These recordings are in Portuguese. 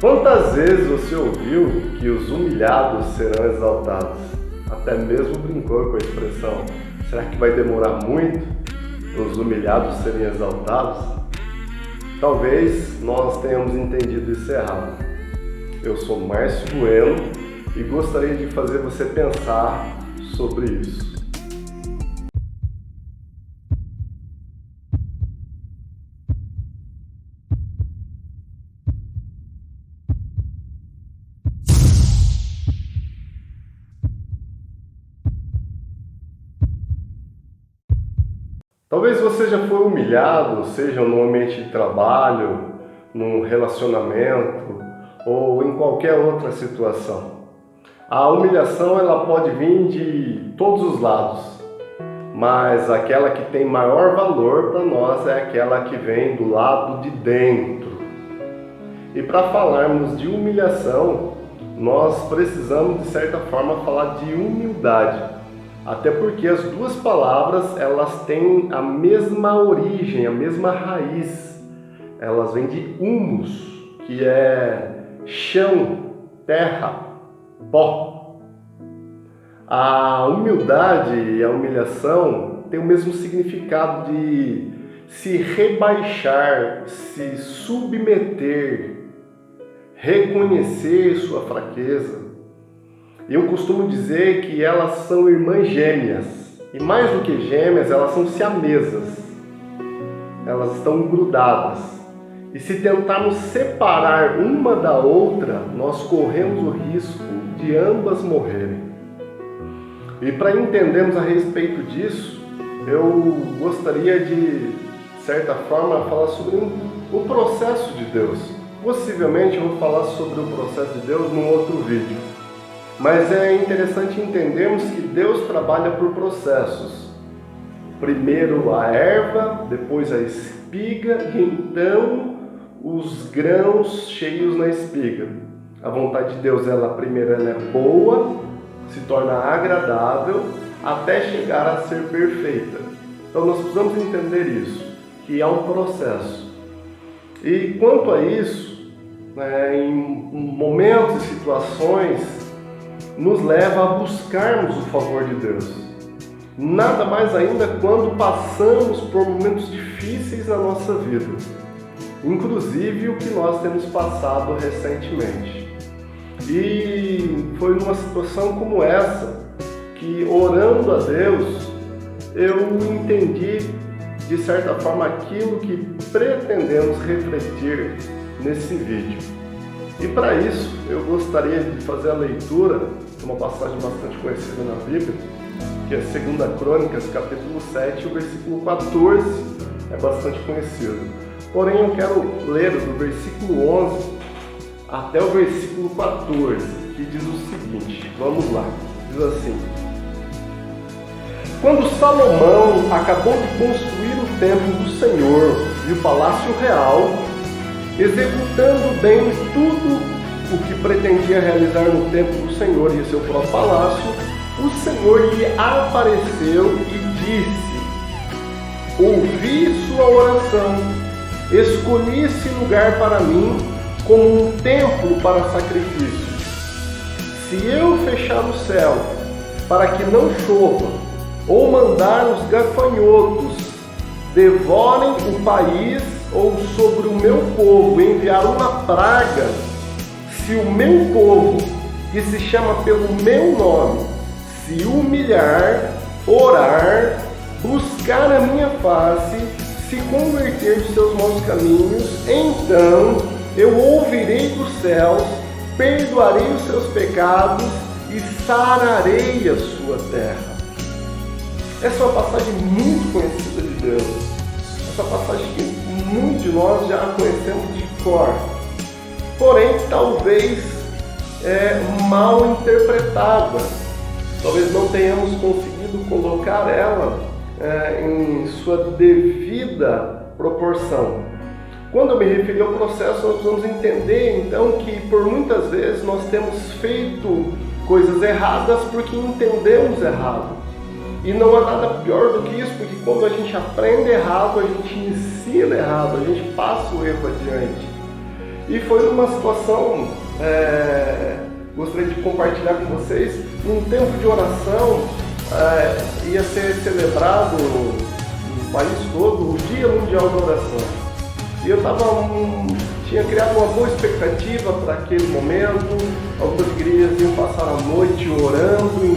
Quantas vezes você ouviu que os humilhados serão exaltados? Até mesmo brincou com a expressão. Será que vai demorar muito os humilhados serem exaltados? Talvez nós tenhamos entendido isso errado. Eu sou Márcio Bueno e gostaria de fazer você pensar sobre isso. Talvez você já foi humilhado, seja no ambiente de trabalho, num relacionamento ou em qualquer outra situação. A humilhação ela pode vir de todos os lados, mas aquela que tem maior valor para nós é aquela que vem do lado de dentro. E para falarmos de humilhação, nós precisamos de certa forma falar de humildade. Até porque as duas palavras elas têm a mesma origem, a mesma raiz. Elas vêm de humus, que é chão, terra, pó. A humildade e a humilhação têm o mesmo significado de se rebaixar, se submeter, reconhecer sua fraqueza. Eu costumo dizer que elas são irmãs gêmeas, e mais do que gêmeas, elas são siamesas. Elas estão grudadas. E se tentarmos separar uma da outra, nós corremos o risco de ambas morrerem. E para entendermos a respeito disso, eu gostaria de certa forma, falar sobre o processo de Deus. Possivelmente eu vou falar sobre o processo de Deus num outro vídeo. Mas é interessante entendermos que Deus trabalha por processos. Primeiro a erva, depois a espiga e então os grãos cheios na espiga. A vontade de Deus, primeiro ela é boa, se torna agradável, até chegar a ser perfeita. Então nós precisamos entender isso, que há um processo. E quanto a isso, em momentos e situações, nos leva a buscarmos o favor de Deus. Nada mais ainda quando passamos por momentos difíceis na nossa vida, inclusive o que nós temos passado recentemente. E foi numa situação como essa que, orando a Deus, eu entendi de certa forma aquilo que pretendemos refletir nesse vídeo. E para isso eu gostaria de fazer a leitura de uma passagem bastante conhecida na Bíblia, que é 2 Crônicas, capítulo 7, o versículo 14, é bastante conhecido. Porém eu quero ler do versículo 11 até o versículo 14, que diz o seguinte, vamos lá, diz assim: Quando Salomão acabou de construir o templo do Senhor e o palácio real, executando bem tudo o que pretendia realizar no templo do Senhor e seu próprio palácio, o Senhor lhe apareceu e disse: Ouvi sua oração, escolhi esse lugar para mim como um templo para sacrifícios. Se eu fechar o céu para que não chova, ou mandar os gafanhotos devorem o país, ou sobre o meu povo enviar uma praga, se o meu povo, que se chama pelo meu nome, se humilhar, orar, buscar a minha face, se converter de seus maus caminhos, então eu ouvirei dos céus, perdoarei os seus pecados e sararei a sua terra. Essa é uma passagem muito conhecida de Deus. Essa passagem que muitos de nós já conhecemos de cor. Porém, talvez mal interpretada. Talvez não tenhamos conseguido colocar ela em sua devida proporção. Quando eu me referi ao processo, nós precisamos entender, então, que por muitas vezes nós temos feito coisas erradas porque entendemos errado. E não há nada pior do que isso, porque quando a gente aprende errado, a gente ensina errado, a gente passa o erro adiante. E foi numa situação, gostaria de compartilhar com vocês, num tempo de oração, ia ser celebrado no país todo o Dia Mundial da Oração. E eu tinha criado uma boa expectativa para aquele momento. Algumas igrejas iam passar a noite orando,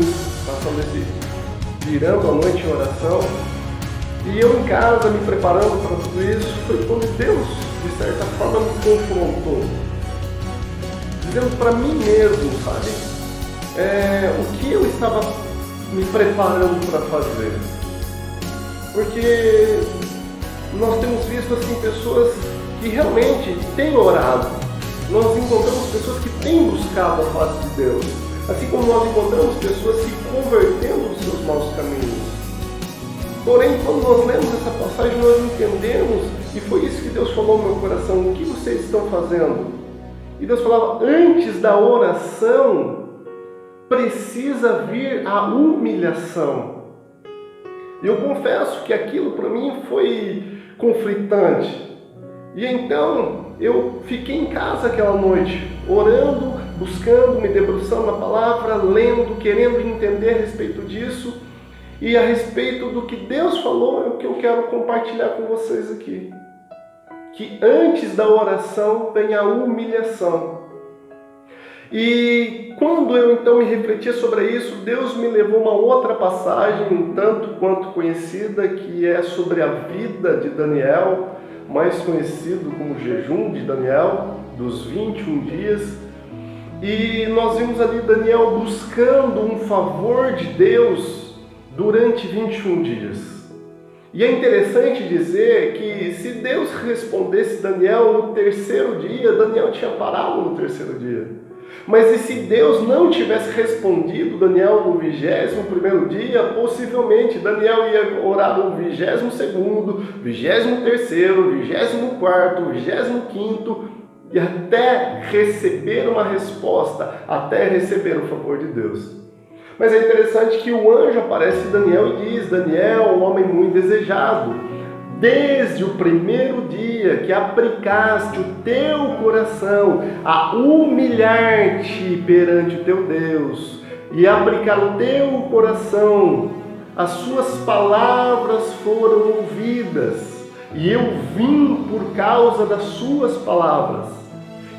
virando a noite em oração. E eu em casa, me preparando para tudo isso, foi quando Deus, de certa forma, me confrontou. Dizendo para mim mesmo, sabe? O que eu estava me preparando para fazer. Porque nós temos visto assim pessoas que realmente têm orado. Nós encontramos pessoas que têm buscado a face de Deus. Assim como nós encontramos pessoas se convertendo dos seus maus caminhos. Porém, quando nós lemos essa passagem, nós entendemos, e foi isso que Deus falou no meu coração: o que vocês estão fazendo? E Deus falava: antes da oração, precisa vir a humilhação. E eu confesso que aquilo para mim foi conflitante. E então eu fiquei em casa aquela noite, orando, buscando, me debruçando na palavra, lendo, querendo entender a respeito disso. E a respeito do que Deus falou, é o que eu quero compartilhar com vocês aqui. Que antes da oração vem a humilhação. E quando eu então me refletia sobre isso, Deus me levou a uma outra passagem, um tanto quanto conhecida, que é sobre a vida de Daniel, mais conhecido como o jejum de Daniel, dos 21 dias. E nós vimos ali Daniel buscando um favor de Deus durante 21 dias. E é interessante dizer que se Deus respondesse Daniel no terceiro dia, Daniel tinha parado no terceiro dia. Mas e se Deus não tivesse respondido Daniel no 21º dia, possivelmente Daniel ia orar no 22º, 23º, 24º, 25º, e até receber uma resposta, até receber o favor de Deus. Mas é interessante que o anjo aparece em Daniel e diz: Daniel, um homem muito desejado, desde o primeiro dia que aplicaste o teu coração a humilhar-te perante o teu Deus e aplicar o teu coração, as suas palavras foram ouvidas e eu vim por causa das suas palavras.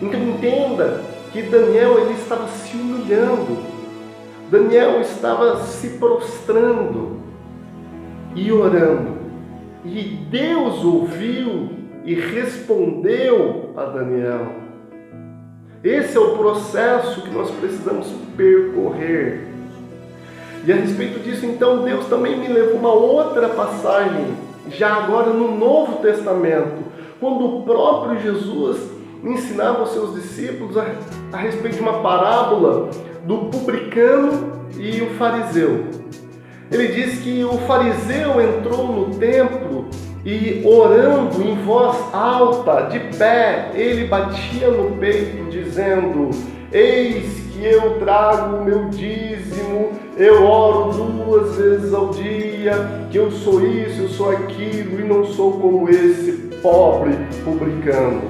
Então entenda que Daniel ele estava se humilhando. Daniel estava se prostrando e orando. E Deus ouviu e respondeu a Daniel. Esse é o processo que nós precisamos percorrer. E a respeito disso, então, Deus também me levou a uma outra passagem, já agora no Novo Testamento, quando o próprio Jesus ensinava aos seus discípulos a respeito de uma parábola do publicano e o fariseu. Ele diz que o fariseu entrou no templo e, orando em voz alta, de pé, ele batia no peito, dizendo: eis que eu trago o meu dízimo, eu oro 2 vezes ao dia, que eu sou isso, eu sou aquilo, e não sou como esse pobre publicano.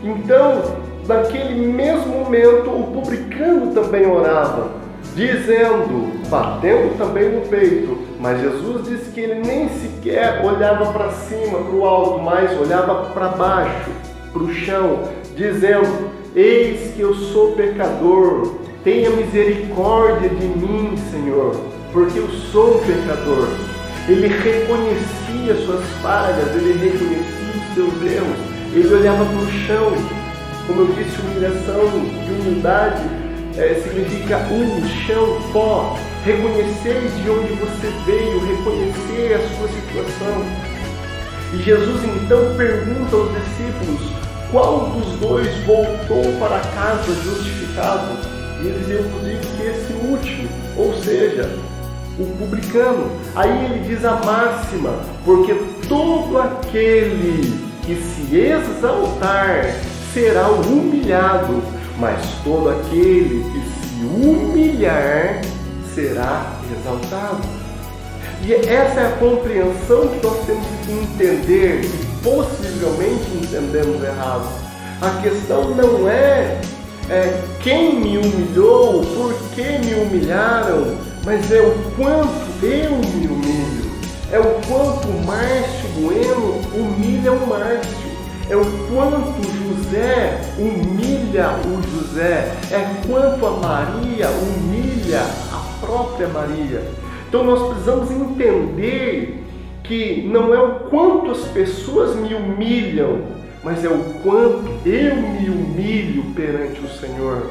Então, naquele mesmo momento, o publicano também orava, dizendo, batendo também no peito, mas Jesus disse que ele nem sequer olhava para cima, para o alto, mas olhava para baixo, para o chão, dizendo: eis que eu sou pecador, tenha misericórdia de mim, Senhor, porque eu sou pecador. Ele reconhecia suas falhas, ele reconhecia os seus erros, ele olhava para o chão. Como eu disse, humilhação e humildade significa chão, pó. Reconhecer de onde você veio, reconhecer a sua situação. E Jesus então pergunta aos discípulos: qual dos dois voltou para casa justificado? E eles diziam, inclusive, que esse último, ou seja, o publicano. Aí ele diz a máxima: porque todo aquele que se exaltar será humilhado, mas todo aquele que se humilhar será exaltado. E essa é a compreensão que nós temos que entender, e possivelmente entendemos errado. A questão não é quem me humilhou, por que me humilharam, mas é o quanto eu me humilho. É o quanto o Márcio Bueno humilha o Márcio. É o quanto José humilha o José. É quanto a Maria humilha a própria Maria. Então nós precisamos entender que não é o quanto as pessoas me humilham, mas é o quanto eu me humilho perante o Senhor.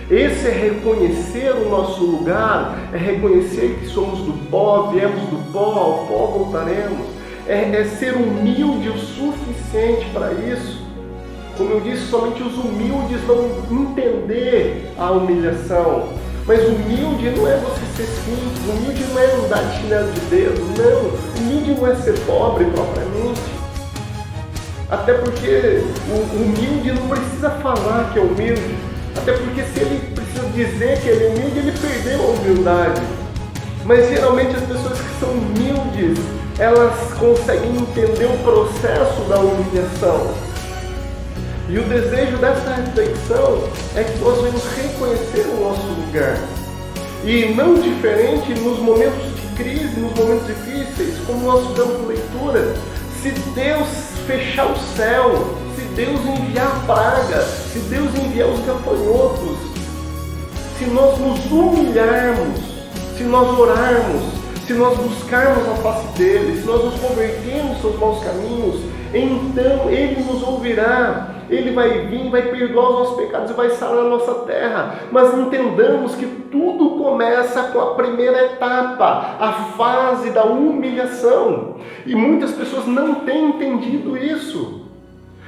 Esse é reconhecer o nosso lugar, é reconhecer que somos do pó, viemos do pó, ao pó voltaremos. É ser humilde o suficiente para isso. Como eu disse, somente os humildes vão entender a humilhação. Mas humilde não é você ser simples, humilde não é andar de chinelo de dedo, não. Humilde não é ser pobre propriamente. Até porque o humilde não precisa falar que é humilde. Até porque se ele precisa dizer que ele é humilde, ele perdeu a humildade. Mas geralmente as pessoas que são humildes, elas conseguem entender o processo da humilhação. E o desejo dessa reflexão é que nós venhamos reconhecer o nosso lugar. E não diferente nos momentos de crise, nos momentos difíceis, como nós fizemos leitura, se Deus fechar o céu, se Deus enviar praga, se Deus enviar os gafanhotos, se nós nos humilharmos, se nós orarmos, se nós buscarmos a face dele, se nós nos convertermos dos seus maus caminhos, então ele nos ouvirá, ele vai vir, vai perdoar os nossos pecados e vai sarar a nossa terra. Mas entendamos que tudo começa com a primeira etapa, a fase da humilhação. E muitas pessoas não têm entendido isso.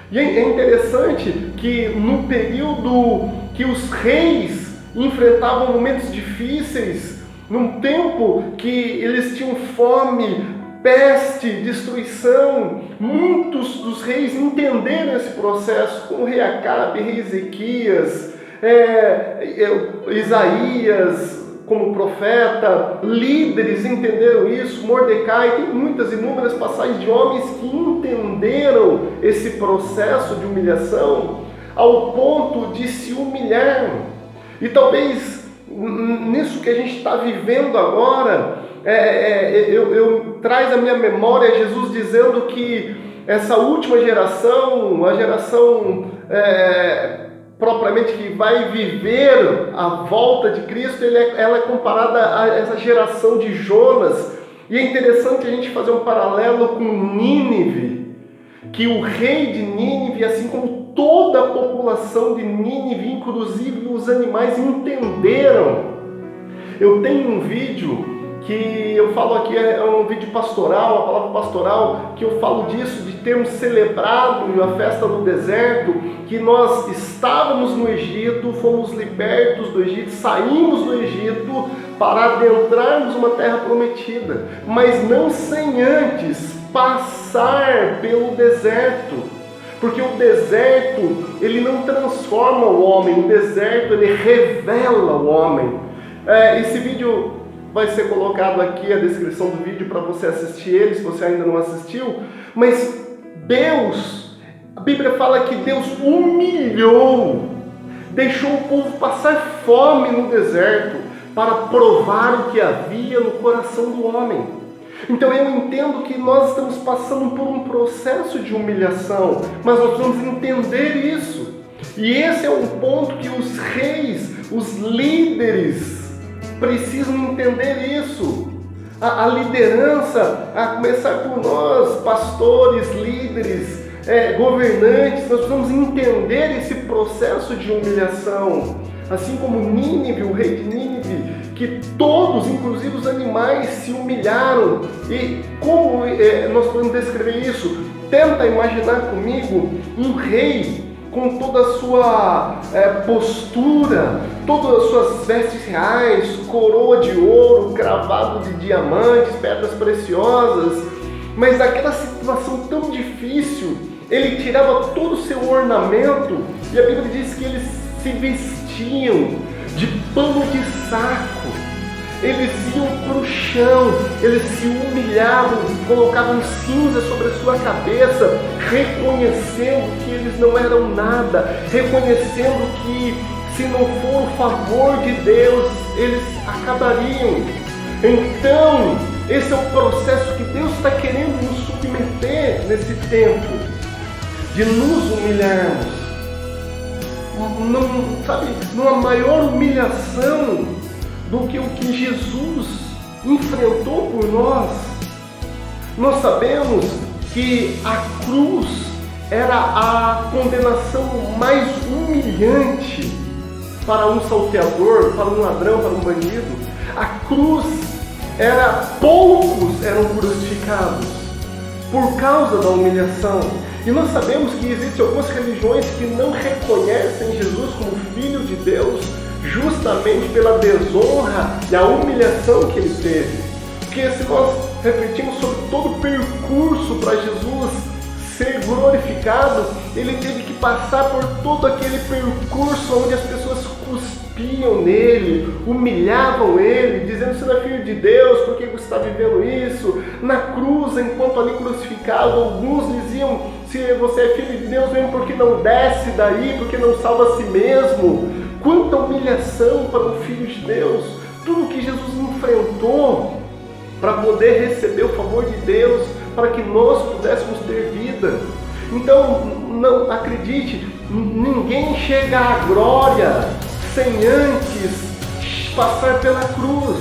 E é interessante que no período que os reis enfrentavam momentos difíceis, num tempo que eles tinham fome, peste, destruição, muitos dos reis entenderam esse processo, como o rei Acabe, rei Ezequias, Isaías como profeta, líderes entenderam isso, Mordecai, tem muitas inúmeras passagens de homens que entenderam esse processo de humilhação ao ponto de se humilhar. E talvez nisso que a gente está vivendo agora, eu traz à minha memória Jesus dizendo que essa última geração, a geração propriamente que vai viver a volta de Cristo, ela é comparada a essa geração de Jonas. E é interessante a gente fazer um paralelo com Nínive, que o rei de Nínive, assim como toda a população de Nínive, inclusive os animais, entenderam. Eu tenho um vídeo que eu falo aqui, é um vídeo pastoral, a palavra pastoral, que eu falo disso, de termos celebrado a festa no deserto, que nós estávamos no Egito, fomos libertos do Egito, saímos do Egito para adentrarmos uma terra prometida, mas não sem antes passar pelo deserto, porque o deserto, ele não transforma o homem, o deserto, ele revela o homem. Esse vídeo vai ser colocado aqui, a descrição do vídeo, para você assistir ele, se você ainda não assistiu. Mas Deus, a Bíblia fala que Deus humilhou, deixou o povo passar fome no deserto, para provar o que havia no coração do homem. Então eu entendo que nós estamos passando por um processo de humilhação, mas nós precisamos entender isso. E esse é um ponto que os reis, os líderes, precisam entender isso. A liderança, a começar por nós, pastores, líderes, governantes, nós precisamos entender esse processo de humilhação. Assim como Nínive, o rei de Nínive, que todos, inclusive os animais, se humilharam. E como nós podemos descrever isso? Tenta imaginar comigo um rei com toda a sua postura, todas as suas vestes reais, coroa de ouro, cravado de diamantes, pedras preciosas, mas naquela situação tão difícil, ele tirava todo o seu ornamento, e a Bíblia diz que eles se vestiam de pano de saco. eles iam para o chão, eles se humilhavam, colocavam cinza sobre a sua cabeça, reconhecendo que eles não eram nada, reconhecendo que se não for o favor de Deus, eles acabariam. Então, esse é o processo que Deus está querendo nos submeter nesse tempo, de nos humilharmos. Não, sabe, numa maior humilhação do que o que Jesus enfrentou por nós. Nós sabemos que a cruz era a condenação mais humilhante para um salteador, para um ladrão, para um bandido. A cruz poucos eram crucificados por causa da humilhação. E nós sabemos que existem algumas religiões que não reconhecem Jesus como Filho de Deus justamente pela desonra e a humilhação que ele teve. Porque se nós refletimos sobre todo o percurso para Jesus ser glorificado, ele teve que passar por todo aquele percurso onde as pessoas cuspiam nele, humilhavam ele, dizendo: você não é filho de Deus, por que você está vivendo isso? Na cruz, enquanto ali crucificado, alguns diziam: se você é filho de Deus, vem porque não desce daí, porque não salva a si mesmo. Quanta humilhação para o Filho de Deus, tudo que Jesus enfrentou para poder receber o favor de Deus, para que nós pudéssemos ter vida. Então, não acredite, ninguém chega à glória sem antes passar pela cruz,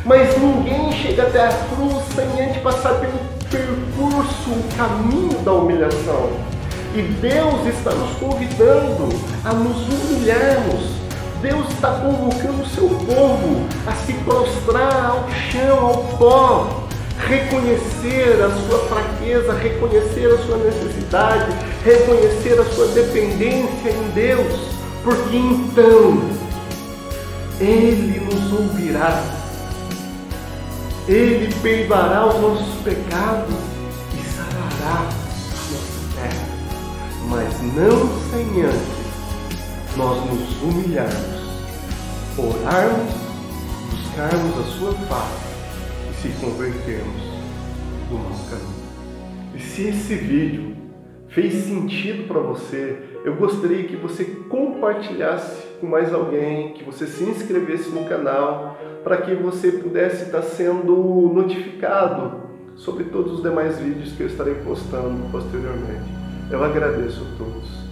mas ninguém chega até a cruz sem antes passar pelo percurso, o caminho da humilhação. E Deus está nos convidando a nos humilharmos. Deus está convocando o seu povo a se prostrar ao chão, ao pó, reconhecer a sua fraqueza, reconhecer a sua necessidade, reconhecer a sua dependência em Deus, porque então Ele nos ouvirá, Ele perdoará os nossos pecados e sarará a nossa terra, mas não sem antes nós nos humilharmos, orarmos, buscarmos a sua face e se convertermos do mau caminho. E se esse vídeo fez sentido para você, eu gostaria que você compartilhasse com mais alguém, que você se inscrevesse no canal, para que você pudesse estar sendo notificado sobre todos os demais vídeos que eu estarei postando posteriormente. Eu agradeço a todos.